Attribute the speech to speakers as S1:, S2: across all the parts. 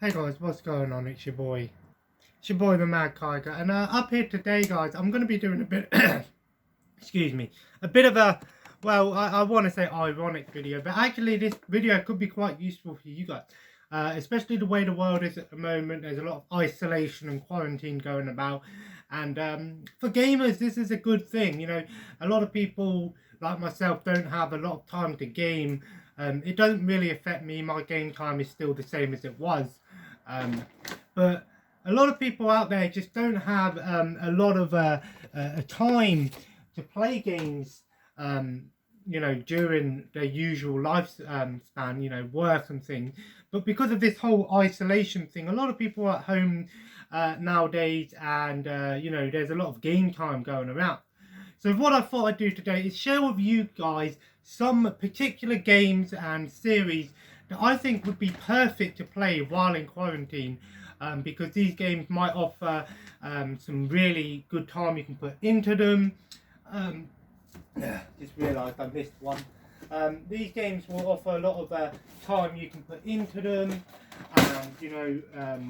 S1: Hey guys, what's going on? It's your boy the Mad Tiger, and up here today, guys, I'm going to be doing a bit, excuse me, a bit of a, well, I want to say ironic video, but actually this video could be quite useful for you guys, especially the way the world is at the moment. There's a lot of isolation and quarantine going about, and for gamers, this is a good thing. You know, a lot of people like myself don't have a lot of time to game. It doesn't really affect me. My game time is still the same as it was. But a lot of people out there just don't have a lot of time to play games, you know, during their usual lifespan, you know, work and things. But because of this whole isolation thing, a lot of people are at home nowadays, and, you know, there's a lot of game time going around. So what I thought I'd do today is share with you guys some particular games and series that I think would be perfect to play while in quarantine, because these games might offer some really good time you can put into them. Just realised I missed one. These games will offer a lot of time you can put into them, and you know,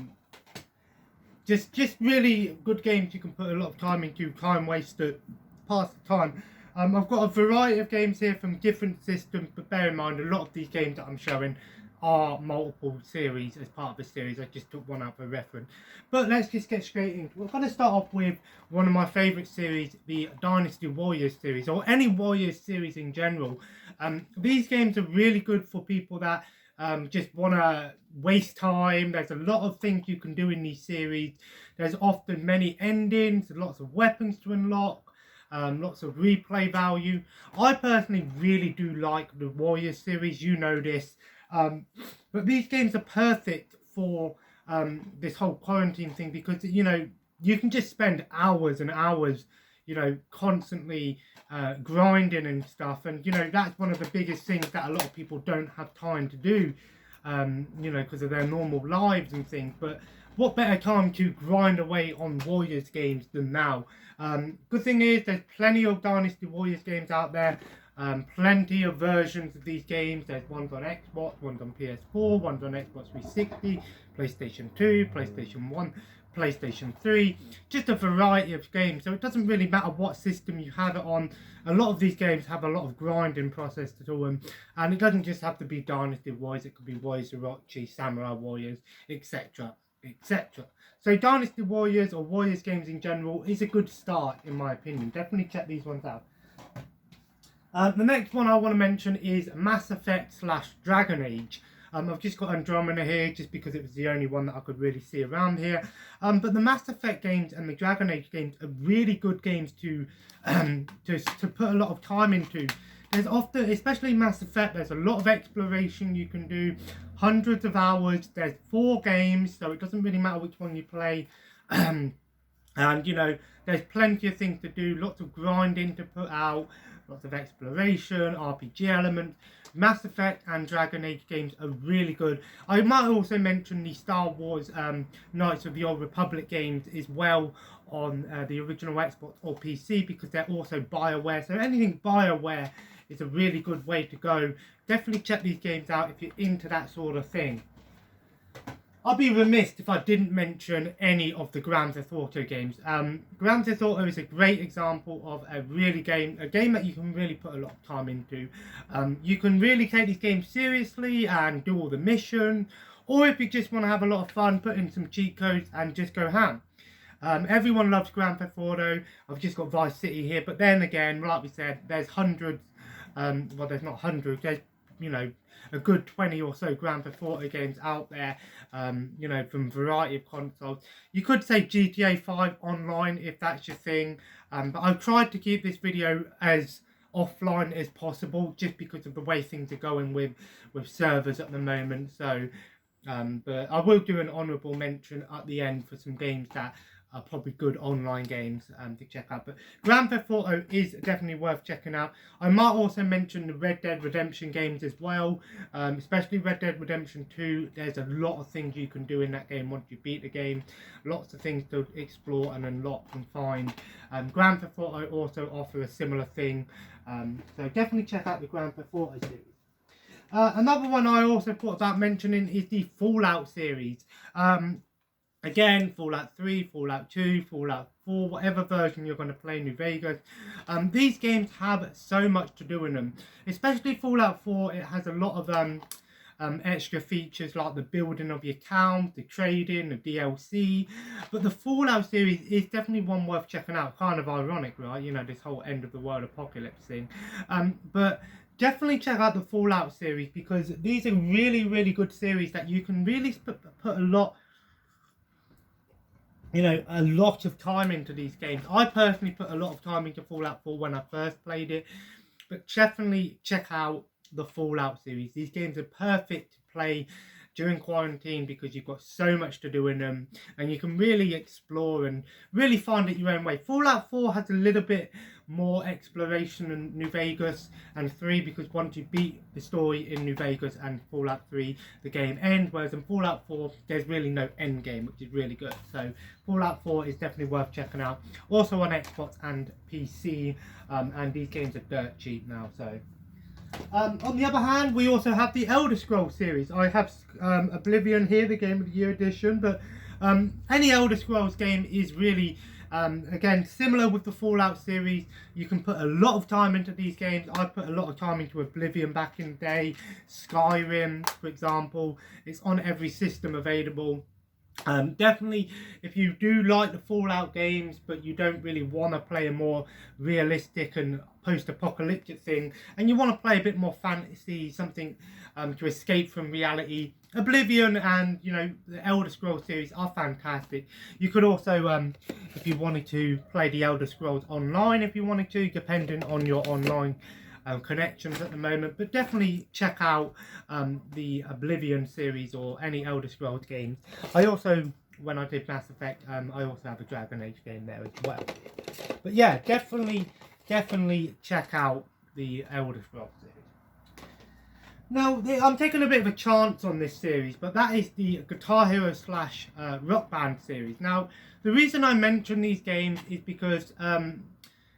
S1: just really good games you can put a lot of time into, time wasted, pass the time. I've got a variety of games here from different systems, but bear in mind a lot of these games that I'm showing are multiple series as part of the series. I just took one out for reference. But let's just get straight into it. We're going to start off with one of my favourite series, the Dynasty Warriors series, or any Warriors series in general. These games are really good for people that just want to waste time. There's a lot of things you can do in these series. There's often many endings, lots of weapons to unlock. Lots of replay value. I personally really do like the Warriors series, you know this. But these games are perfect for this whole quarantine thing, because, you know, you can just spend hours and hours, you know, constantly grinding and stuff. And, you know, that's one of the biggest things that a lot of people don't have time to do, you know, because of their normal lives and things. But what better time to grind away on Warriors games than now? Good thing is there's plenty of Dynasty Warriors games out there. Plenty of versions of these games. There's ones on Xbox, ones on PS4, ones on Xbox 360, PlayStation 2, PlayStation 1, PlayStation 3. Just a variety of games. So it doesn't really matter what system you have it on. A lot of these games have a lot of grinding process to them. And it doesn't just have to be Dynasty Warriors. It could be Warriors Orochi, Samurai Warriors, etc. etc. So Dynasty Warriors, or Warriors games in general, is a good start in my opinion. Definitely check these ones out. The next one I want to mention is Mass Effect / Dragon Age. I've just got Andromeda here just because it was the only one that I could really see around here. But the Mass Effect games and the Dragon Age games are really good games to put a lot of time into. There's often, especially Mass Effect, there's a lot of exploration you can do, hundreds of hours. There's 4 games, so it doesn't really matter which one you play. And, you know, there's plenty of things to do, lots of grinding to put out, lots of exploration, RPG elements. Mass Effect and Dragon Age games are really good. I might also mention the Star Wars Knights of the Old Republic games as well on the original Xbox or PC, because they're also BioWare. So anything BioWare is a really good way to go. Definitely check these games out if you're into that sort of thing. I'd be remiss if I didn't mention any of the Grand Theft Auto games. Grand Theft Auto is a great example of a game that you can really put a lot of time into. You can really take these games seriously and do all the missions, or if you just want to have a lot of fun, put in some cheat codes and just go ham. Everyone loves Grand Theft Auto. I've just got Vice City here, but then again, like we said, there's hundreds. Well, there's not hundreds. There's, you know, a good 20 or so Grand Theft Auto games out there, you know, from a variety of consoles. You could say GTA 5 online if that's your thing, but I've tried to keep this video as offline as possible just because of the way things are going with servers at the moment. So, but I will do an honourable mention at the end for some games that are probably good online games to check out. But Grand Theft Auto is definitely worth checking out. I might also mention the Red Dead Redemption games as well, especially Red Dead Redemption 2. There's a lot of things you can do in that game once you beat the game. Lots of things to explore and unlock and find. Grand Theft Auto also offer a similar thing. So definitely check out the Grand Theft Auto series. Another one I also thought about mentioning is the Fallout series. Again, Fallout 3, Fallout 2, Fallout 4, whatever version you're going to play in New Vegas. These games have so much to do in them. Especially Fallout 4, it has a lot of extra features like the building of your town, the trading, the DLC. But the Fallout series is definitely one worth checking out. Kind of ironic, right? You know, this whole end of the world apocalypse thing. But definitely check out the Fallout series, because these are really, really good series that you can really put a lot, you know, a lot of time into these games. I personally put a lot of time into Fallout 4 when I first played it, but definitely check out the Fallout series. These games are perfect to play during quarantine because you've got so much to do in them, and you can really explore and really find it your own way. Fallout 4 has a little bit more exploration in New Vegas, and 3 because once you beat the story in New Vegas and Fallout 3 the game ends, whereas in Fallout 4 there's really no end game, which is really good. So Fallout 4 is definitely worth checking out, also on Xbox and PC, and these games are dirt cheap now. So on the other hand, we also have the Elder Scrolls series. I have Oblivion here, the Game of the Year edition, but any Elder Scrolls game is really, again, similar with the Fallout series. You can put a lot of time into these games. I put a lot of time into Oblivion back in the day. Skyrim, for example. It's on every system available. Definitely, if you do like the Fallout games, but you don't really want to play a more realistic and post-apocalyptic thing, and you want to play a bit more fantasy, something to escape from reality, Oblivion and, you know, the Elder Scrolls series are fantastic. You could also, if you wanted to, play the Elder Scrolls online if you wanted to, depending on your online connections at the moment. But definitely check out the Oblivion series or any Elder Scrolls games. I also, when I did Mass Effect, I also have a Dragon Age game there as well. But yeah, definitely check out the Elder Scrolls series. Now, I'm taking a bit of a chance on this series, but that is the Guitar Hero slash Rock Band series. Now, the reason I mention these games is because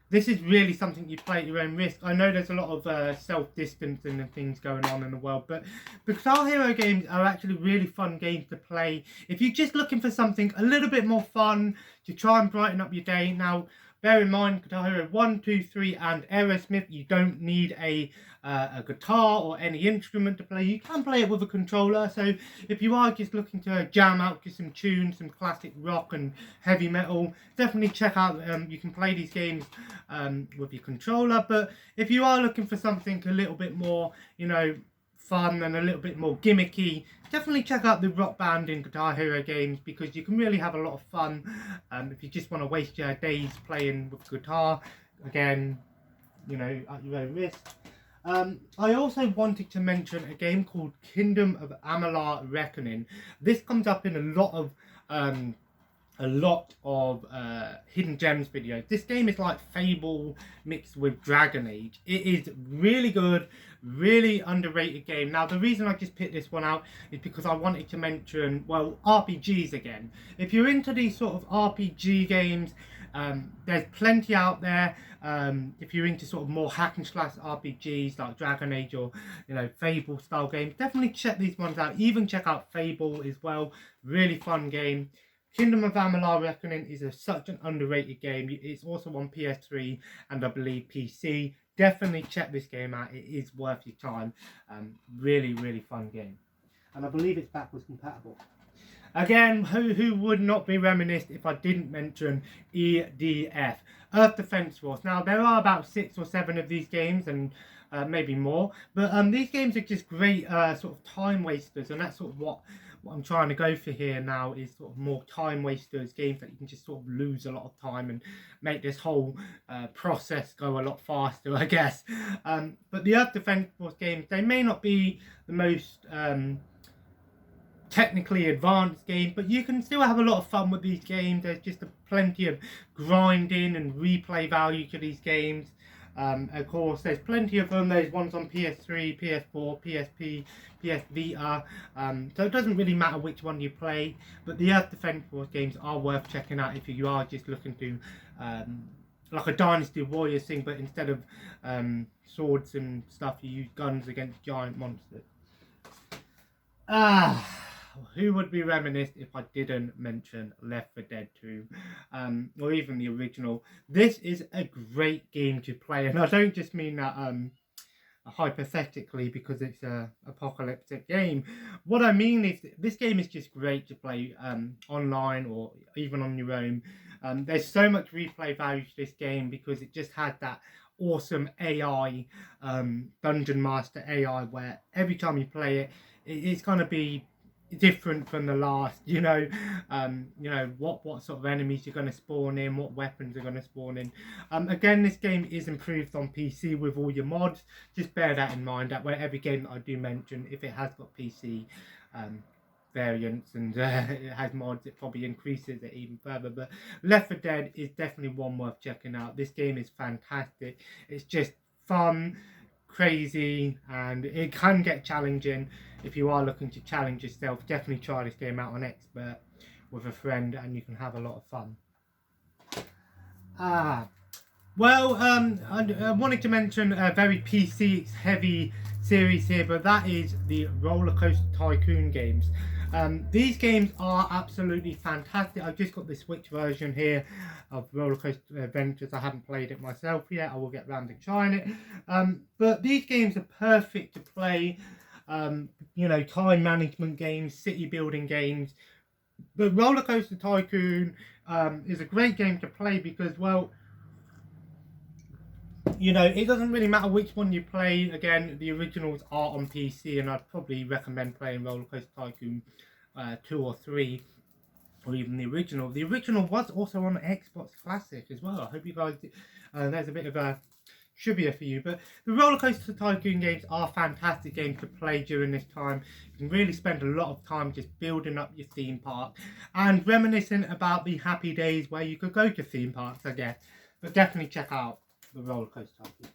S1: this is really something you play at your own risk. I know there's a lot of self-distancing and things going on in the world, but the Guitar Hero games are actually really fun games to play if you're just looking for something a little bit more fun to try and brighten up your day. Now, bear in mind, Guitar Hero 1, 2, 3 and Aerosmith, you don't need a guitar or any instrument to play. You can play it with a controller, so if you are just looking to jam out to some tunes, some classic rock and heavy metal, definitely check out, you can play these games with your controller. But if you are looking for something a little bit more, you know, fun and a little bit more gimmicky, definitely check out the Rock Band and Guitar Hero games, because you can really have a lot of fun if you just want to waste your days playing with guitar, again, you know, at your own risk. I also wanted to mention a game called Kingdom of Amalur Reckoning. This comes up in a lot of Hidden Gems videos. This game is like Fable mixed with Dragon Age. It is really good, really underrated game. Now, the reason I just picked this one out is because I wanted to mention, well, RPGs again. If you're into these sort of RPG games, there's plenty out there. If you're into sort of more hack and slash RPGs like Dragon Age or, you know, Fable style games, definitely check these ones out. Even check out Fable as well. Really fun game. Kingdom of Amalur Reckoning is such an underrated game. It's also on PS3 and I believe PC. Definitely check this game out. It is worth your time. Really, really fun game. And I believe it's backwards compatible. Again, who would not be reminisced if I didn't mention EDF, Earth Defense Force. Now, there are about 6 or 7 of these games, and maybe more. But these games are just great sort of time wasters, and that's sort of what I'm trying to go for here now, is sort of more time wasters, games that you can just sort of lose a lot of time and make this whole process go a lot faster, I guess. But the Earth Defense Force games, they may not be the most technically advanced game, but you can still have a lot of fun with these games. There's just plenty of grinding and replay value to these games. Of course, there's plenty of them. There's ones on PS3, PS4, PSP, PS Vita. So it doesn't really matter which one you play, but the Earth Defense Force games are worth checking out if you are just looking to like a Dynasty Warriors thing, but instead of swords and stuff, you use guns against giant monsters. Who would be reminisced if I didn't mention Left 4 Dead 2, or even the original? This is a great game to play, and I don't just mean that hypothetically because it's a apocalyptic game. What I mean is this game is just great to play online or even on your own. There's so much replay value to this game because it just had that awesome AI, Dungeon Master AI, where every time you play it, it's going to be different from the last, what sort of enemies you're going to spawn in, what weapons are going to spawn in. Again, this game is improved on PC with all your mods. Just bear that in mind, that way every game that I do mention, if it has got PC variants and it has mods, it probably increases it even further. But Left 4 Dead is definitely one worth checking out. This game is fantastic. It's just fun, crazy, and it can get challenging. If you are looking to challenge yourself, definitely try this game out on Expert with a friend and you can have a lot of fun. I wanted to mention a very PC heavy series here, but that is the Rollercoaster Tycoon games. These games are absolutely fantastic. I've just got the Switch version here of Rollercoaster Adventures. I haven't played it myself yet. I will get round to trying it. But these games are perfect to play. Time management games, city building games. But Rollercoaster Tycoon is a great game to play because, well, it doesn't really matter which one you play. Again, the originals are on PC, and I'd probably recommend playing Rollercoaster Tycoon 2 or 3, or even the original. The original was also on Xbox Classic as well. I hope you guys did. There's a bit of a trivia for you, but the Rollercoaster Tycoon games are fantastic games to play during this time. You can really spend a lot of time just building up your theme park and reminiscing about the happy days where you could go to theme parks, I guess. But definitely check out the Rollercoaster Tycoon.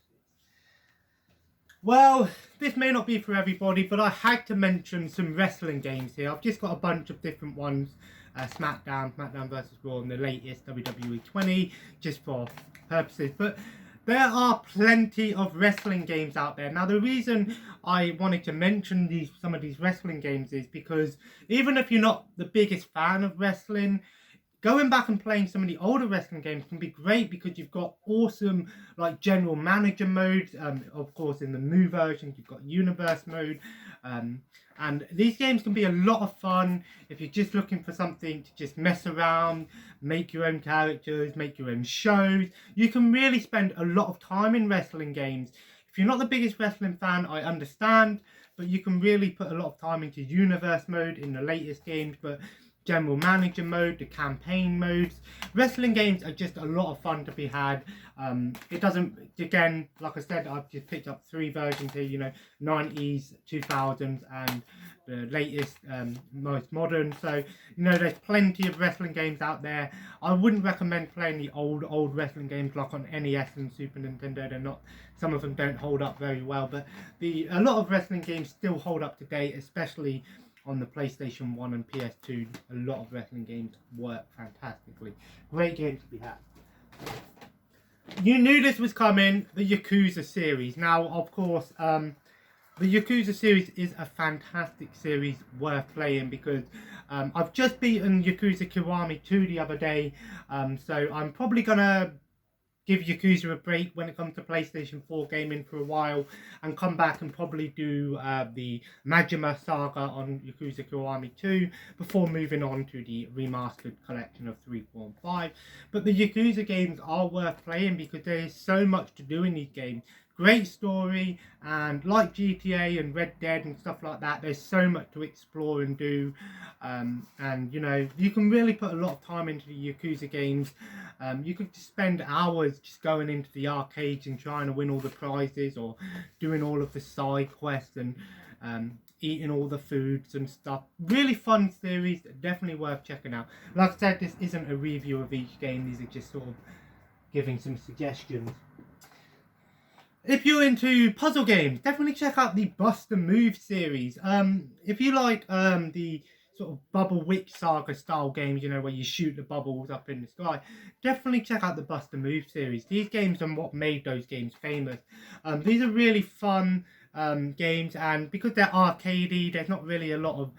S1: Well, this may not be for everybody, but I had to mention some wrestling games here. I've just got a bunch of different ones. SmackDown vs. Raw, and the latest WWE 20, just for purposes. But there are plenty of wrestling games out there. Now, the reason I wanted to mention some of these wrestling games is because even if you're not the biggest fan of wrestling, going back and playing some of the older wrestling games can be great because you've got awesome, like, general manager modes. Of course, in the new version, you've got universe mode. And these games can be a lot of fun if you're just looking for something to just mess around, make your own characters, make your own shows. You can really spend a lot of time in wrestling games. If you're not the biggest wrestling fan, I understand, but you can really put a lot of time into universe mode in the latest games, but general manager mode, the campaign modes. Wrestling games are just a lot of fun to be had. It doesn't, again, like I said, I've just picked up 3 versions here, 90s, 2000s, and the latest, most modern. So, there's plenty of wrestling games out there. I wouldn't recommend playing the old wrestling games like on NES and Super Nintendo. They're not, some of them don't hold up very well, but a lot of wrestling games still hold up to date, especially on the PlayStation 1 and PS2. A lot of wrestling games work fantastically. Great games to be had. You knew this was coming, the Yakuza series. Now, of course, the Yakuza series is a fantastic series worth playing because I've just beaten Yakuza Kiwami 2 the other day, so I'm probably going to give Yakuza a break when it comes to PlayStation 4 gaming for a while and come back and probably do the Majima saga on Yakuza Kiwami 2 before moving on to the remastered collection of 3, 4 and 5. But the Yakuza games are worth playing because there is so much to do in these games. Great story, and like GTA and Red Dead and stuff like that, there's so much to explore and do, and you can really put a lot of time into the Yakuza games. You could just spend hours just going into the arcades and trying to win all the prizes, or doing all of the side quests and eating all the foods and stuff. Really fun series, definitely worth checking out. Like I said, this isn't a review of each game, these are just sort of giving some suggestions. If you're into puzzle games, definitely check out the Bust and Move series. If you like the sort of Bubble Witch Saga style games, you know, where you shoot the bubbles up in the sky, definitely check out the Bust a Move series. These games are what made those games famous. These are really fun games, and because they're arcadey, there's not really a lot of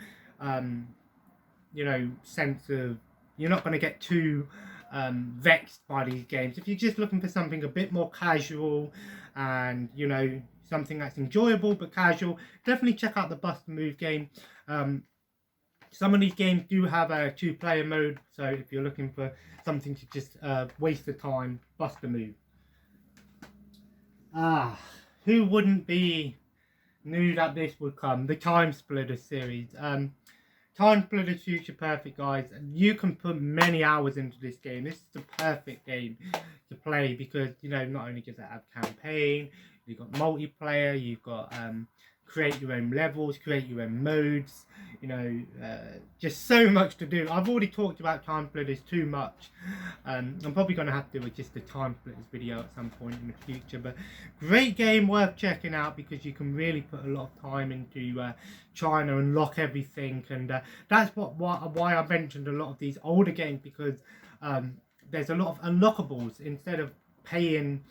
S1: you know, sense of, you're not going to get too vexed by these games. If you're just looking for something a bit more casual and, you know, something that's enjoyable but casual, definitely check out the Bust a Move game. Some of these games do have a 2-player mode, so if you're looking for something to just waste the time, Bust a Move. Who wouldn't be knew that this would come? The Time Splitters series. Time Splitters Future Perfect, guys. You can put many hours into this game. This is the perfect game to play because, you know, not only does it have campaign, you've got multiplayer, you've got create your own levels, create your own modes, you know, just so much to do. I've already talked about Time Splitters too much. I'm probably going to have to do just a Time Splitters video at some point in the future, but great game, worth checking out because you can really put a lot of time into trying to unlock everything, and that's why I mentioned a lot of these older games, because there's a lot of unlockables. Instead of paying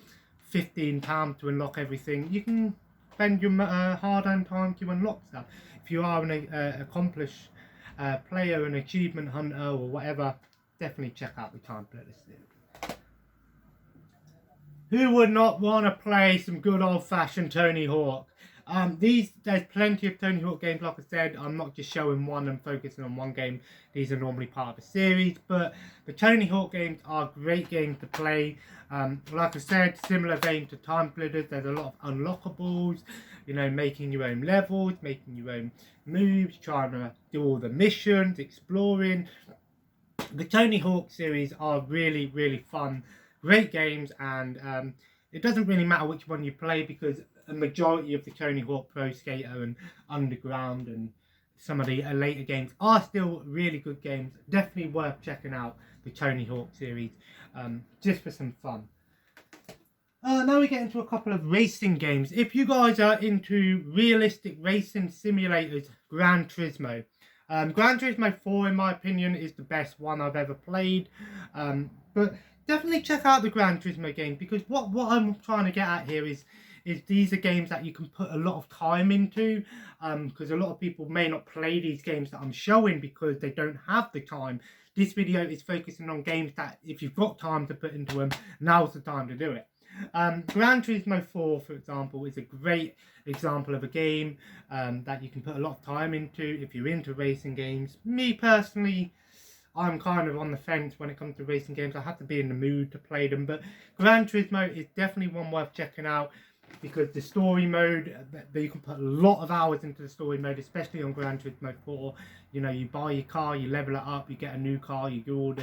S1: £15 to unlock everything, you can spend your hard-earned time to unlock stuff. If you are an accomplished player, an achievement hunter or whatever, definitely check out the Time Splitters series. Who would not want to play some good old-fashioned Tony Hawk? There's plenty of Tony Hawk games. Like I said, I'm not just showing one and focusing on one game. These are normally part of a series, but the Tony Hawk games are great games to play. Like I said, similar vein to Time Splitters. There's a lot of unlockables, you know, making your own levels, making your own moves, trying to do all the missions, exploring. The Tony Hawk series are really, really fun, great games, and it doesn't really matter which one you play because a majority of the Tony Hawk Pro Skater and Underground and some of the later games are still really good games. Definitely worth checking out the Tony Hawk series, just for some fun. Now we get into a couple of racing games. If you guys are into realistic racing simulators, Gran Turismo. Gran Turismo 4, in my opinion, is the best one I've ever played. But definitely check out the Gran Turismo game, because what I'm trying to get at here is these are games that you can put a lot of time into, because a lot of people may not play these games that I'm showing because they don't have the time. This video is focusing on games that if you've got time to put into them, now's the time to do it. Gran Turismo 4, for example, is a great example of a game that you can put a lot of time into if you're into racing games. Me personally, I'm kind of on the fence when it comes to racing games. I have to be in the mood to play them, but Gran Turismo is definitely one worth checking out, because the story mode, you can put a lot of hours into the story mode, especially on Gran Turismo 4. You know, you buy your car, you level it up, you get a new car, you do all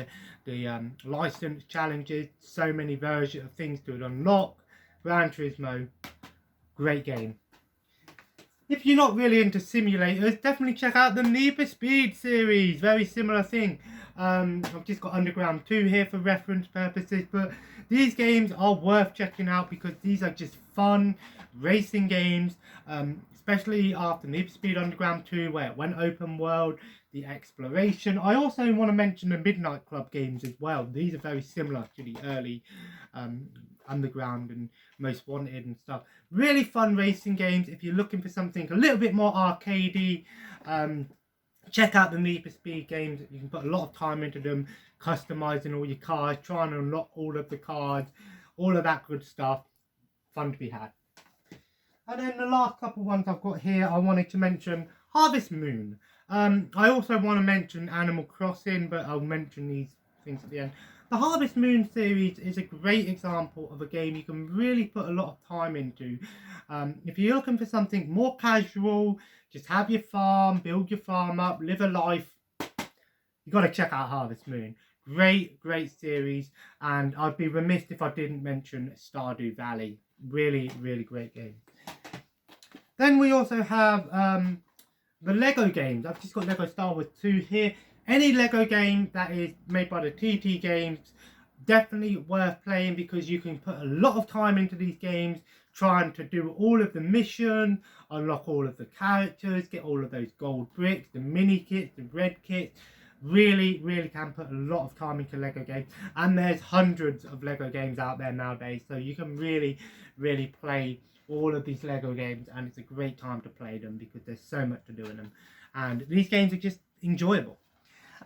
S1: the license challenges, so many versions of things to unlock. Gran Turismo, great game. If you're not really into simulators, definitely check out the Need for Speed series. Very similar thing. I've just got Underground 2 here for reference purposes, but these games are worth checking out because these are just fun racing games, especially after Need for Speed Underground 2, where it went open world, the exploration. I also want to mention the Midnight Club games as well. These are very similar to the early Underground and Most Wanted and stuff. Really fun racing games. If you're looking for something a little bit more arcadey, check out the Need for Speed games. You can put a lot of time into them, customizing all your cars, trying to unlock all of the cars, all of that good stuff. Fun to be had. And then the last couple ones I've got here, I wanted to mention Harvest Moon. I also want to mention Animal Crossing, but I'll mention these things at the end. The Harvest Moon series is a great example of a game you can really put a lot of time into. If you're looking for something more casual, just have your farm, build your farm up, live a life, you've got to check out Harvest Moon. Great series, and I'd be remiss if I didn't mention Stardew Valley. Really great game. Then we also have the Lego games. I've just got Lego Star Wars 2 here. Any Lego game that is made by the TT Games, definitely worth playing because you can put a lot of time into these games, trying to do all of the missions, unlock all of the characters, get all of those gold bricks, the mini kits, the red kits. Really, really can put a lot of time into Lego games. And there's hundreds of Lego games out there nowadays, so you can really, really play all of these Lego games, and it's a great time to play them because there's so much to do in them. And these games are just enjoyable.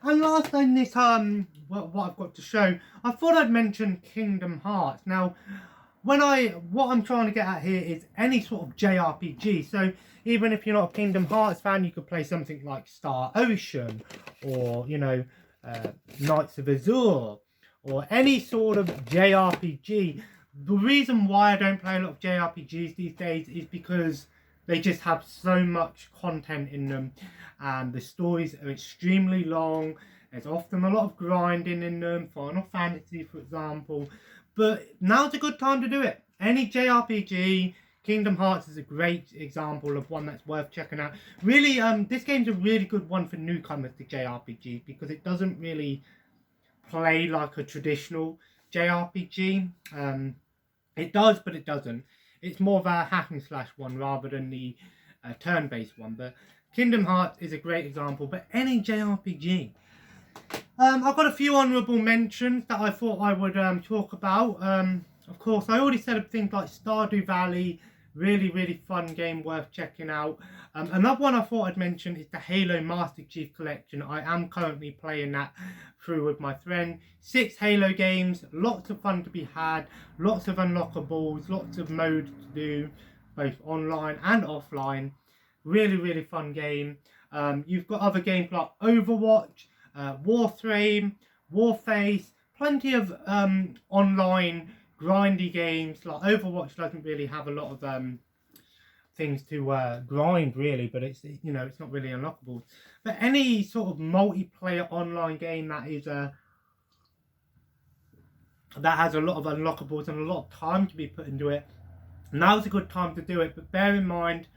S1: And last on this, what I've got to show, I thought I'd mention Kingdom Hearts. Now, what I'm trying to get at here is any sort of JRPG. So even if you're not a Kingdom Hearts fan, you could play something like Star Ocean, or Knights of Azure, or any sort of JRPG. The reason why I don't play a lot of JRPGs these days is because they just have so much content in them, and the stories are extremely long. There's often a lot of grinding in them, Final Fantasy for example. But now's a good time to do it. Any JRPG, Kingdom Hearts is a great example of one that's worth checking out. Really, this game's a really good one for newcomers to JRPGs because it doesn't really play like a traditional JRPG. It does, but it doesn't. It's more of a hack and slash one rather than the turn-based one. But Kingdom Hearts is a great example. But any JRPG. I've got a few honourable mentions that I thought I would talk about. Of course, I already said things like Stardew Valley. Really, really fun game worth checking out. Another one I thought I'd mention is the Halo Master Chief Collection. I am currently playing that through with my friend. 6 Halo games, lots of fun to be had, lots of unlockables, lots of modes to do, both online and offline. Really, really fun game. You've got other games like Overwatch, Warframe, Warface, plenty of online grindy games. Like Overwatch doesn't really have a lot of things to grind really, but it's it's not really unlockable. But any sort of multiplayer online game that is that has a lot of unlockables and a lot of time to be put into it, now's a good time to do it. But bear in mind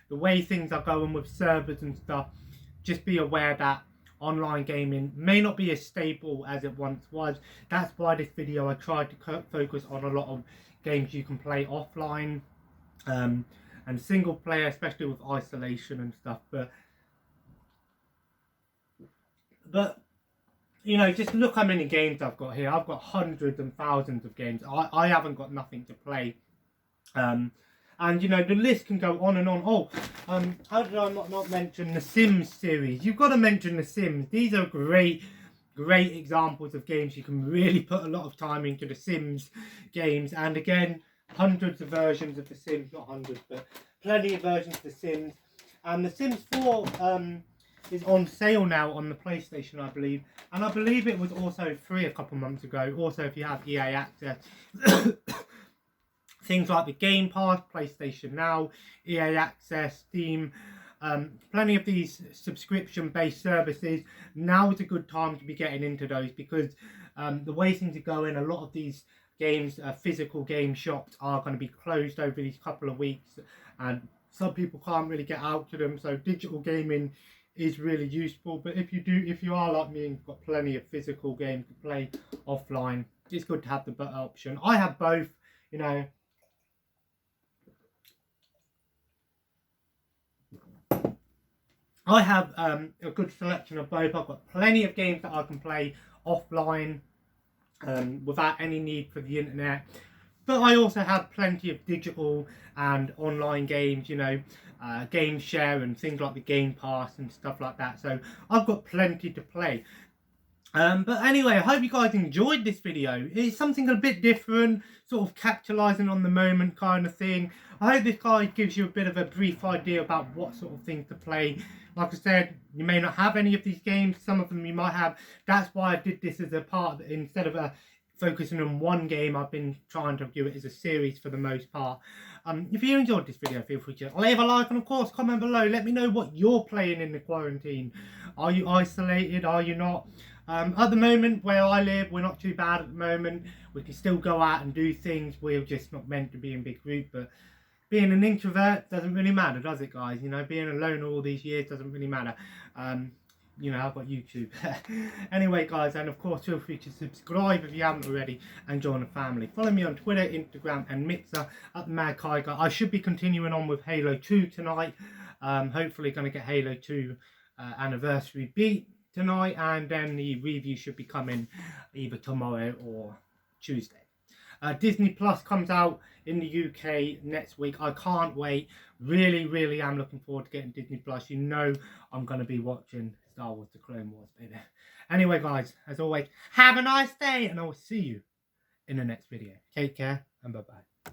S1: the way things are going with servers and stuff. Just be aware that online gaming may not be as stable as it once was. That's why this video I tried to focus on a lot of games you can play offline and single player, especially with isolation and stuff. But just look how many games I've got here. I've got hundreds and thousands of games. I haven't got nothing to play. And the list can go on and on. How did I not mention the Sims series? You've got to mention the Sims. These are great examples of games you can really put a lot of time into. The Sims games, and again, hundreds of versions of the Sims, not hundreds, but plenty of versions of the Sims. And the Sims 4 is on sale now on the PlayStation, I believe, and I believe it was also free a couple months ago. Also, if you have EA access. Things like the Game Pass, PlayStation Now, EA Access, Steam, plenty of these subscription-based services. Now is a good time to be getting into those because the way things are going, a lot of these games, physical game shops are going to be closed over these couple of weeks, and some people can't really get out to them. So digital gaming is really useful. But if you are like me and you've got plenty of physical games to play offline, it's good to have the better option. I have both, I have a good selection of both. I've got plenty of games that I can play offline without any need for the internet. But I also have plenty of digital and online games, game share and things like the Game Pass and stuff like that. So I've got plenty to play. But anyway, I hope you guys enjoyed this video. It's something a bit different, sort of capitalising on the moment kind of thing. I hope this guide gives you a bit of a brief idea about what sort of things to play. Like I said, you may not have any of these games. Some of them you might have. That's why I did this as a part. Instead of focusing on one game, I've been trying to do it as a series for the most part. If you enjoyed this video, feel free to leave a like and of course comment below. Let me know what you're playing in the quarantine. Are you isolated? Are you not? At the moment, where I live, we're not too bad at the moment. We can still go out and do things. We're just not meant to be in big groups. But being an introvert doesn't really matter, does it, guys? Being alone all these years doesn't really matter. you know, I've got YouTube. Anyway, guys, and of course, feel free to subscribe if you haven't already and join the family. Follow me on Twitter, Instagram, and Mixer at Mad Kyger. I should be continuing on with Halo 2 tonight. Hopefully, going to get Halo 2 anniversary beat tonight, and then the review should be coming either tomorrow or Tuesday. Disney Plus comes out in the UK next week. I can't wait. Really am looking forward to getting Disney Plus. You know I'm going to be watching Star Wars The Clone Wars, baby. Anyway, guys, as always, have a nice day, and I will see you in the next video. Take care, and bye-bye.